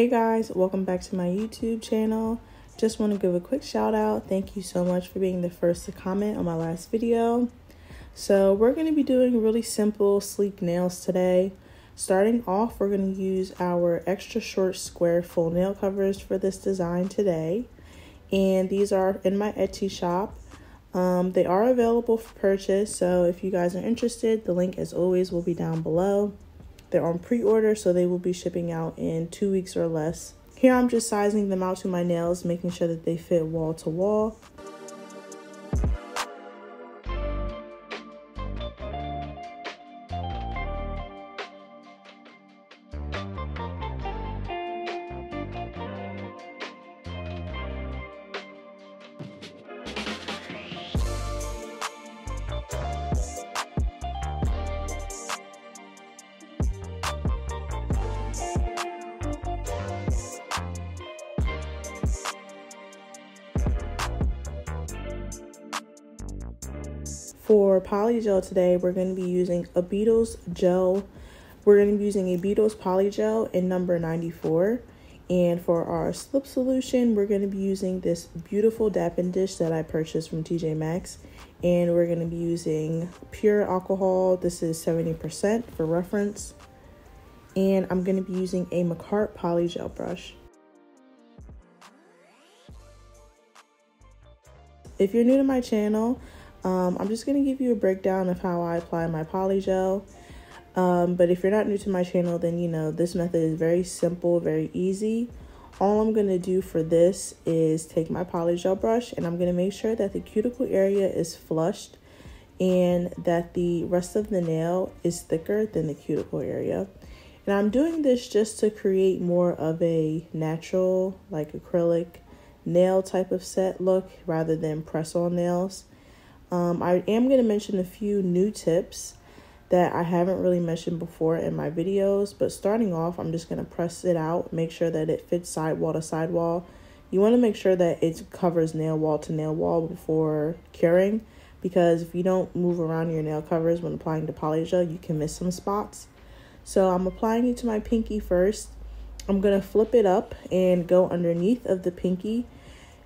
Hey guys, welcome back to my YouTube channel. Just want to give a quick shout out. Thank you so much for being the first to comment on my last video. So we're going to be doing really simple, sleek nails today. Starting off, we're going to use our extra short square full nail covers for this design today. And these are in my Etsy shop. They are available for purchase, so if you guys are interested, the link as always will be down below. They're on pre-order, so they will be shipping out in 2 weeks or less. Here I'm just sizing them out to my nails, making sure that they fit wall to wall. For Polygel today, we're going to be using a Beetles gel. We're going to be using a Beetles Polygel in number 94. And for our slip solution, we're going to be using this beautiful dapping dish that I purchased from TJ Maxx. And we're going to be using pure alcohol. This is 70% for reference. And I'm going to be using a MAKARRT Polygel brush. If you're new to my channel, I'm just going to give you a breakdown of how I apply my polygel. But if you're not new to my channel, then you know this method is very simple, very easy. All I'm going to do for this is take my polygel brush and I'm going to make sure that the cuticle area is flushed and that the rest of the nail is thicker than the cuticle area. And I'm doing this just to create more of a natural, like acrylic nail type of set look rather than press-on nails. I am going to mention a few new tips that I haven't really mentioned before in my videos, but starting off, I'm just going to press it out, make sure that it fits sidewall to sidewall. You want to make sure that it covers nail wall to nail wall before curing, because if you don't move around your nail covers when applying the polygel, you can miss some spots. So I'm applying it to my pinky first. I'm going to flip it up and go underneath of the pinky,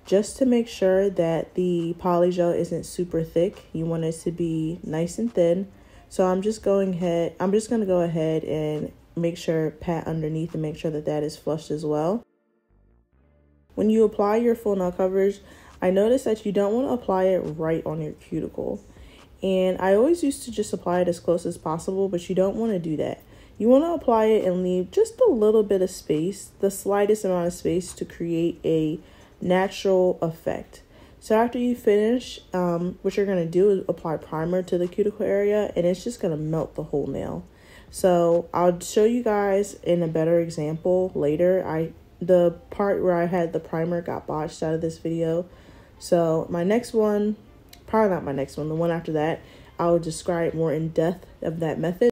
just to make sure that the polygel isn't super thick. You want it to be nice and thin. So I'm just going to go ahead and make sure, pat underneath and make sure that that is flushed as well. When you apply your full nail coverage, I noticed that you don't want to apply it right on your cuticle. And I always used to just apply it as close as possible, but you don't want to do that. You want to apply it and leave just a little bit of space, the slightest amount of space, to create a natural effect. So after you finish, what you're going to do is apply primer to the cuticle area, and it's just going to melt the whole nail. So I'll show you guys in a better example later. The part where I had the primer got botched out of this video. So my next one, probably not my next one, the one after that, I'll describe more in depth of that method.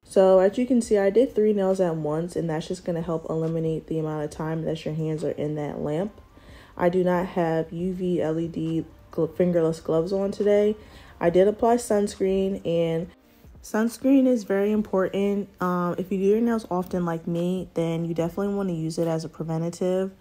So as you can see, I did 3 nails at once, and that's just going to help eliminate the amount of time that your hands are in that lamp. I do not have UV LED fingerless gloves on today. I did apply sunscreen, and sunscreen is very important. If you do your nails often like me, then you definitely want to use it as a preventative.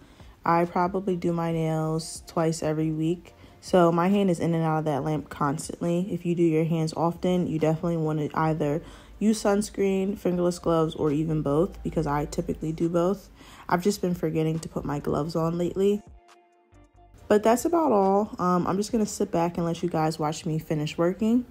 I probably do my nails twice every week, so my hand is in and out of that lamp constantly. If you do your hands often, you definitely want to either use sunscreen, fingerless gloves, or even both, because I typically do both. I've just been forgetting to put my gloves on lately. But that's about all. I'm just going to sit back and let you guys watch me finish working.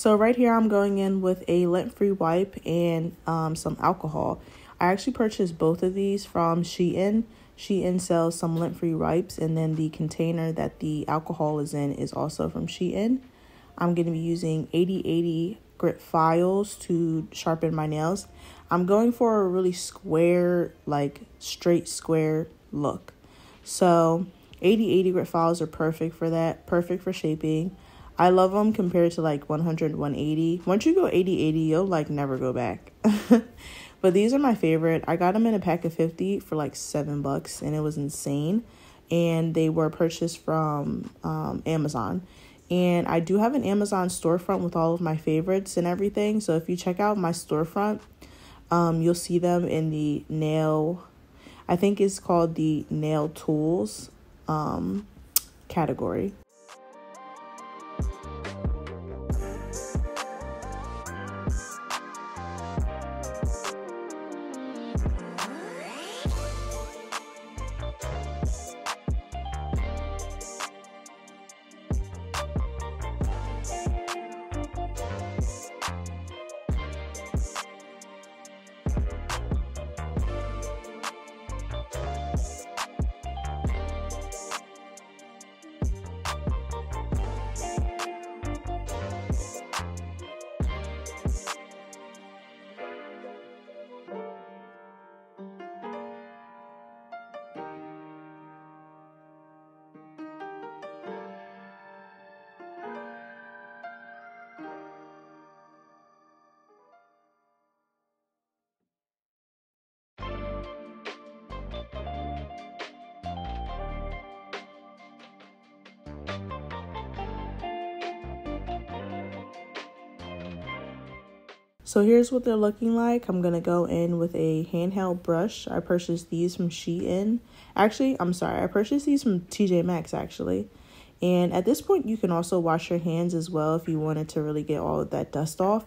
So right here, I'm going in with a lint-free wipe and some alcohol. I actually purchased both of these from Shein. Shein sells some lint-free wipes, and then the container that the alcohol is in is also from Shein. I'm going to be using 80/80 grit files to sharpen my nails. I'm going for a really square, like straight square look. So 80/80 grit files are perfect for that, perfect for shaping. I love them compared to like 100, 180. Once you go 80/80, you'll like never go back. But these are my favorite. I got them in a pack of 50 for like $7 and it was insane. And they were purchased from Amazon. And I do have an Amazon storefront with all of my favorites and everything. So if you check out my storefront, you'll see them in the nail, I think it's called the nail tools category. So here's what they're looking like. I'm going to go in with a handheld brush. I purchased these from Shein. Actually, I'm sorry. I purchased these from TJ Maxx, actually. And at this point, you can also wash your hands as well if you wanted to really get all of that dust off.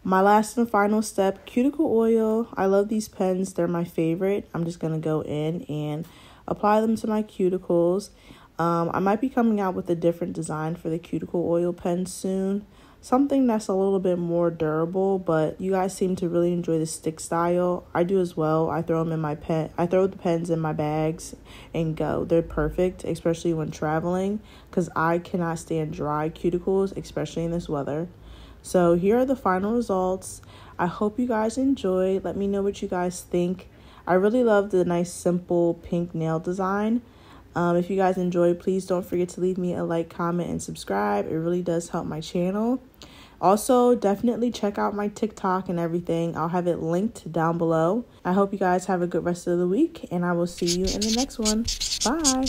My last and final step, cuticle oil. I love these pens. They're my favorite. I'm just going to go in and apply them to my cuticles. I might be coming out with a different design for the cuticle oil pen soon. Something that's a little bit more durable, but you guys seem to really enjoy the stick style. I do as well. I throw them in my pen. I throw the pens in my bags and go. They're perfect, especially when traveling, because I cannot stand dry cuticles, especially in this weather. So here are the final results. I hope you guys enjoyed. Let me know what you guys think. I really love the nice simple pink nail design. If you guys enjoyed, please don't forget to leave me a like, comment, and subscribe. It really does help my channel. Also, definitely check out my TikTok and everything. I'll have it linked down below. I hope you guys have a good rest of the week, and I will see you in the next one. Bye.